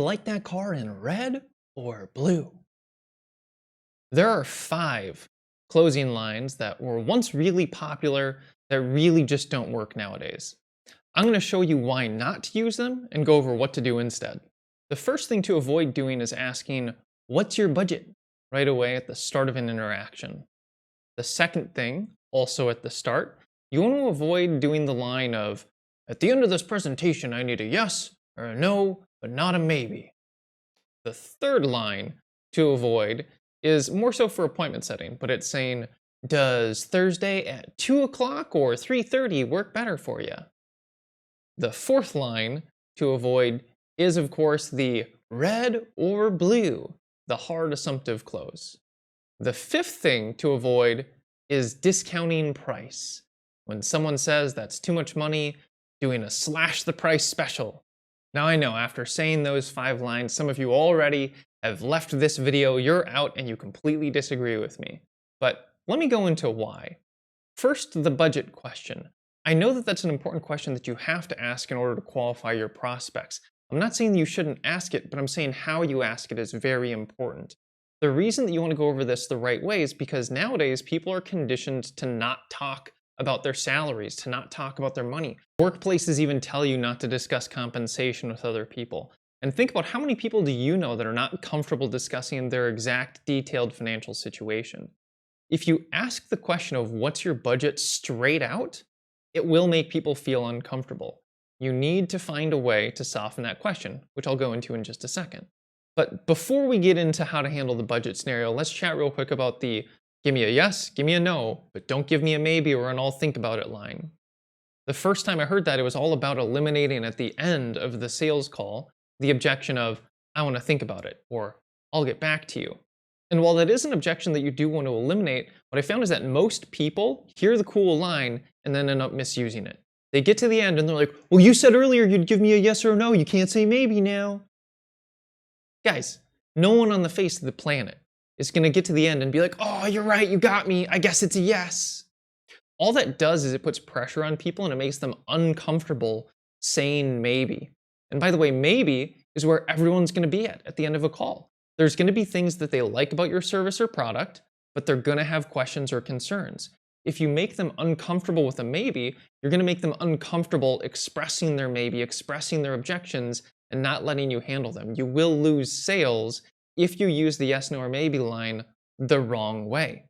like that car in red or blue? There are 5 closing lines that were once really popular that really just don't work nowadays. I'm going to show you why not to use them and go over what to do instead. The first thing to avoid doing is asking, "What's your budget?" right away at the start of an interaction. The second thing, also at the start, you want to avoid doing the line of, "At the end of this presentation, I need a yes or a no, but not a maybe." The third line to avoid is more so for appointment setting, but it's saying, "Does Thursday at 2 o'clock or 3:30 work better for you?" The fourth line to avoid is, of course, the red or blue, the hard assumptive close. The fifth thing to avoid is discounting price. When someone says that's too much money, doing a slash the price special. Now I know after saying those 5 lines, some of you already have left this video, you're out and you completely disagree with me. But let me go into why. First, the budget question. I know that that's an important question that you have to ask in order to qualify your prospects. I'm not saying you shouldn't ask it, but I'm saying how you ask it is very important. The reason that you want to go over this the right way is because nowadays people are conditioned to not talk about their salaries, to not talk about their money. Workplaces even tell you not to discuss compensation with other people. And think about how many people do you know that are not comfortable discussing their exact detailed financial situation. If you ask the question of what's your budget straight out, it will make people feel uncomfortable. You need to find a way to soften that question, which I'll go into in just a second. But before we get into how to handle the budget scenario, let's chat real quick about the "give me a yes, give me a no, but don't give me a maybe or an I'll think about it" line. The first time I heard that, it was all about eliminating at the end of the sales call the objection of, "I want to think about it," or "I'll get back to you." And while that is an objection that you do want to eliminate, what I found is that most people hear the cool line and then end up misusing it. They get to the end and they're like, "Well, you said earlier you'd give me a yes or a no. You can't say maybe now." Guys, no one on the face of the planet is going to get to the end and be like, "Oh, you're right, you got me. I guess it's a yes." All that does is it puts pressure on people and it makes them uncomfortable saying maybe. And by the way, maybe is where everyone's going to be at the end of a call. There's going to be things that they like about your service or product, but they're going to have questions or concerns. If you make them uncomfortable with a maybe, you're going to make them uncomfortable expressing their maybe, expressing their objections, and not letting you handle them. You will lose sales if you use the yes, no, or maybe line the wrong way.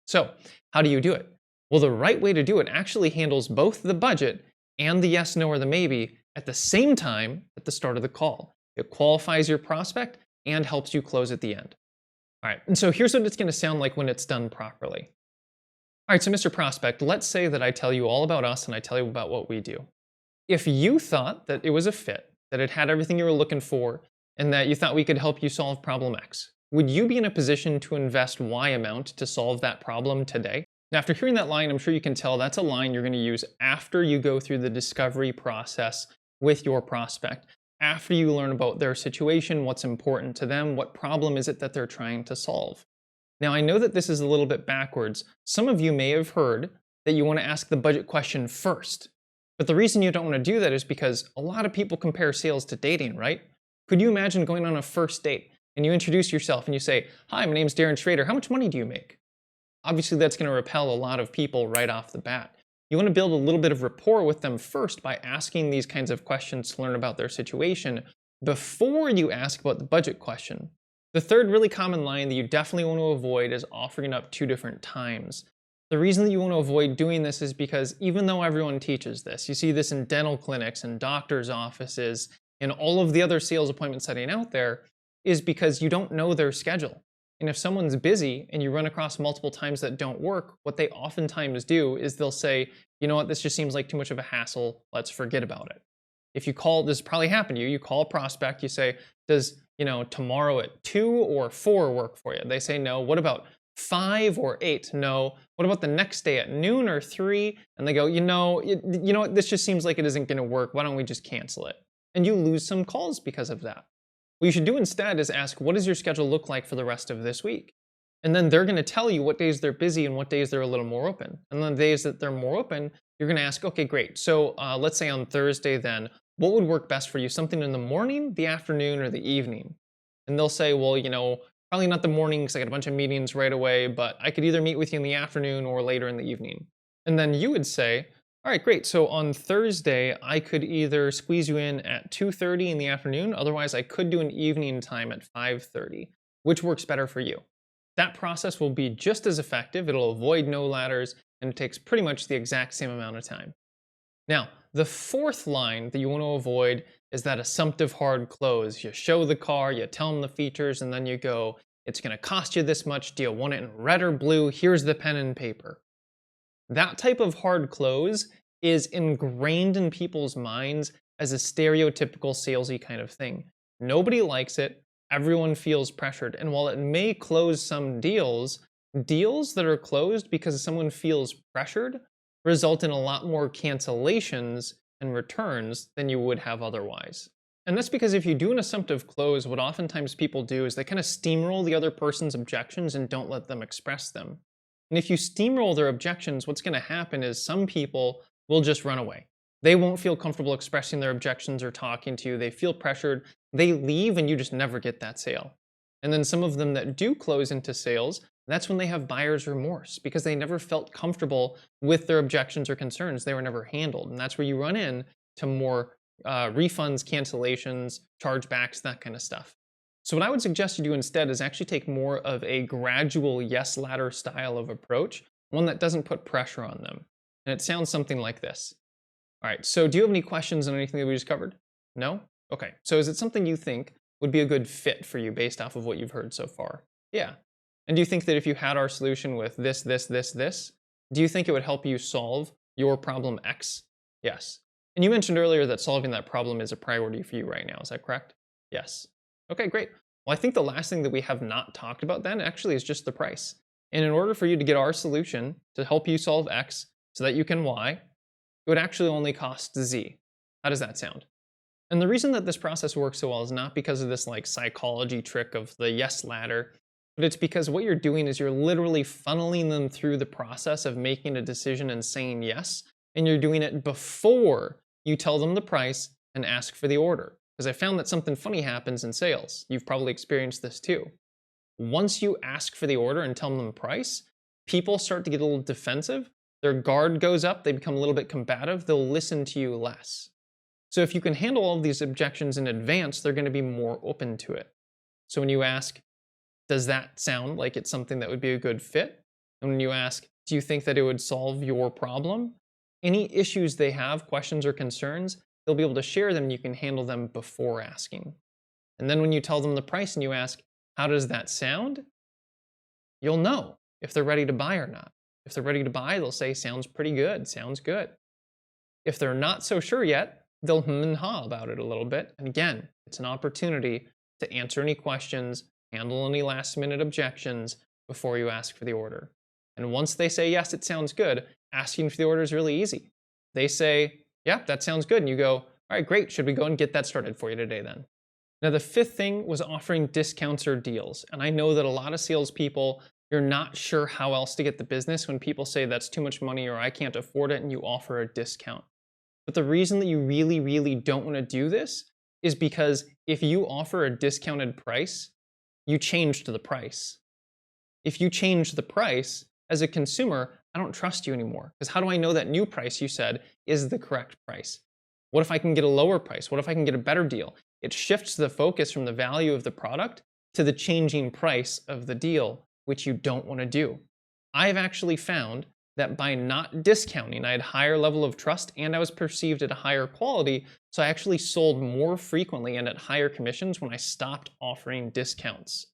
So, how do you do it? Well, the right way to do it actually handles both the budget and the yes, no, or the maybe at the same time at the start of the call. It qualifies your prospect and helps you close at the end. All right, and so here's what it's going to sound like when it's done properly. All right, so Mr. Prospect, let's say that I tell you all about us and I tell you about what we do. If you thought that it was a fit, that it had everything you were looking for, and that you thought we could help you solve problem X, would you be in a position to invest Y amount to solve that problem today? Now, after hearing that line, I'm sure you can tell that's a line you're going to use after you go through the discovery process with your prospect. After you learn about their situation, what's important to them, what problem is it that they're trying to solve. Now, I know that this is a little bit backwards. Some of you may have heard that you want to ask the budget question first. But the reason you don't want to do that is because a lot of people compare sales to dating, right? Could you imagine going on a first date and you introduce yourself and you say, "Hi, my name's Darren Schrader. How much money do you make?" Obviously, that's going to repel a lot of people right off the bat. You want to build a little bit of rapport with them first by asking these kinds of questions to learn about their situation before you ask about the budget question. The third really common line that you definitely want to avoid is offering up 2 different times. The reason that you want to avoid doing this is because even though everyone teaches this, you see this in dental clinics and doctors' offices and all of the other sales appointment setting out there, is because you don't know their schedule. And if someone's busy and you run across multiple times that don't work, what they oftentimes do is they'll say, "You know what, this just seems like too much of a hassle, let's forget about it." If you call, this probably happened to you, you call a prospect, you say, "Does, tomorrow at 2 or 4 work for you?" They say no. "What about 5 or 8? No. What about the next day at noon or 3? And they go, you know what, this just seems like it isn't going to work. Why don't we just cancel it?" And you lose some calls because of that. What you should do instead is ask, "What does your schedule look like for the rest of this week?" And then they're going to tell you what days they're busy and what days they're a little more open. And on the days that they're more open, you're going to ask, "Okay, great. So let's say on Thursday then, What would work best for you? Something in the morning, the afternoon, or the evening? And they'll say, well, probably not the morning because I got a bunch of meetings right away, but I could either meet with you in the afternoon or later in the evening. And then you would say, all right, great. So on Thursday, I could either squeeze you in at 2:30 in the afternoon. Otherwise, I could do an evening time at 5:30. Which works better for you? That process will be just as effective. It'll avoid no ladders, and it takes pretty much the exact same amount of time. Now, the fourth line that you want to avoid is that assumptive hard close. You show the car, you tell them the features, and then you go, it's going to cost you this much. Do you want it in red or blue? Here's the pen and paper. That type of hard close is ingrained in people's minds as a stereotypical salesy kind of thing. Nobody likes it. Everyone feels pressured. And while it may close some deals, deals that are closed because someone feels pressured result in a lot more cancellations and returns than you would have otherwise. And that's because if you do an assumptive close, what oftentimes people do is they kind of steamroll the other person's objections and don't let them express them. And if you steamroll their objections, what's going to happen is some people will just run away. They won't feel comfortable expressing their objections or talking to you. They feel pressured. They leave and you just never get that sale. And then some of them that do close into sales, that's when they have buyer's remorse because they never felt comfortable with their objections or concerns. They were never handled. And that's where you run in to more refunds, cancellations, chargebacks, that kind of stuff. So what I would suggest you do instead is actually take more of a gradual yes ladder style of approach, one that doesn't put pressure on them. And it sounds something like this. All right, so do you have any questions on anything that we just covered? No? Okay, so is it something you think would be a good fit for you based off of what you've heard so far? Yeah. And do you think that if you had our solution with this, do you think it would help you solve your problem X? Yes. And you mentioned earlier that solving that problem is a priority for you right now. Is that correct? Yes. Okay, great. Well, I think the last thing that we have not talked about then actually is just the price. And in order for you to get our solution to help you solve X so that you can Y, it would actually only cost Z. How does that sound? And the reason that this process works so well is not because of this like psychology trick of the yes ladder, but it's because what you're doing is you're literally funneling them through the process of making a decision and saying yes, and you're doing it before you tell them the price and ask for the order. Because I found that something funny happens in sales. You've probably experienced this too. Once you ask for the order and tell them the price, people start to get a little defensive. Their guard goes up. They become a little bit combative. They'll listen to you less. So if you can handle all of these objections in advance, they're going to be more open to it. So when you ask, does that sound like it's something that would be a good fit? And when you ask, do you think that it would solve your problem? Any issues they have, questions or concerns, they'll be able to share them. You can handle them before asking. And then when you tell them the price and you ask, how does that sound? You'll know if they're ready to buy or not. If they're ready to buy, they'll say, sounds pretty good, sounds good. If they're not so sure yet, they'll hum and haw about it a little bit. And again, it's an opportunity to answer any questions, handle any last minute objections before you ask for the order. And once they say, yes, it sounds good, asking for the order is really easy. They say, yeah, that sounds good. And you go, all right, great. Should we go and get that started for you today then? Now, the fifth thing was offering discounts or deals. And I know that a lot of salespeople, you're not sure how else to get the business when people say that's too much money or I can't afford it and you offer a discount. But the reason that you really, really don't want to do this is because if you offer a discounted price, you changed the price. If you change the price, as a consumer, I don't trust you anymore. Because how do I know that new price you said is the correct price? What if I can get a lower price? What if I can get a better deal? It shifts the focus from the value of the product to the changing price of the deal, which you don't want to do. I've actually found that by not discounting, I had higher level of trust and I was perceived at a higher quality. So I actually sold more frequently and at higher commissions when I stopped offering discounts.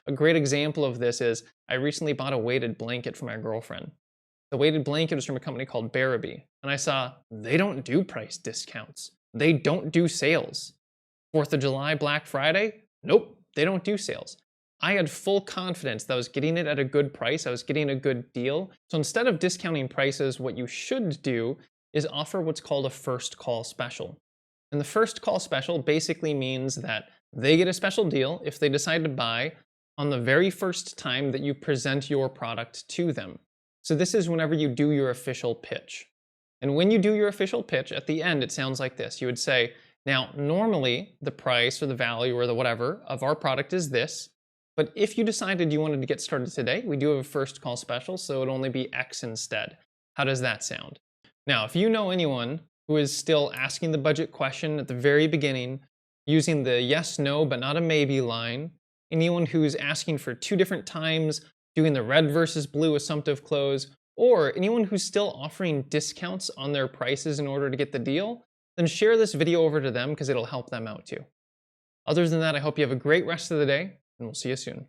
A great example of this is I recently bought a weighted blanket for my girlfriend. The weighted blanket was from a company called Barabee, and I saw they don't do price discounts. They don't do sales. 4th of July, Black Friday, nope, they don't do sales. I had full confidence that I was getting it at a good price, I was getting a good deal. So instead of discounting prices, what you should do is offer what's called a first call special. And the first call special basically means that they get a special deal if they decide to buy on the very first time that you present your product to them. So this is whenever you do your official pitch. And when you do your official pitch, at the end, it sounds like this. You would say, Now, normally the price or the value or the whatever of our product is this, but if you decided you wanted to get started today, we do have a first call special, so it'd only be X instead. How does that sound? Now, if you know anyone who is still asking the budget question at the very beginning, using the yes, no, but not a maybe line, anyone who's asking for two different times, doing the red versus blue assumptive close, or anyone who's still offering discounts on their prices in order to get the deal, then share this video over to them because it'll help them out too. Other than that, I hope you have a great rest of the day, and we'll see you soon.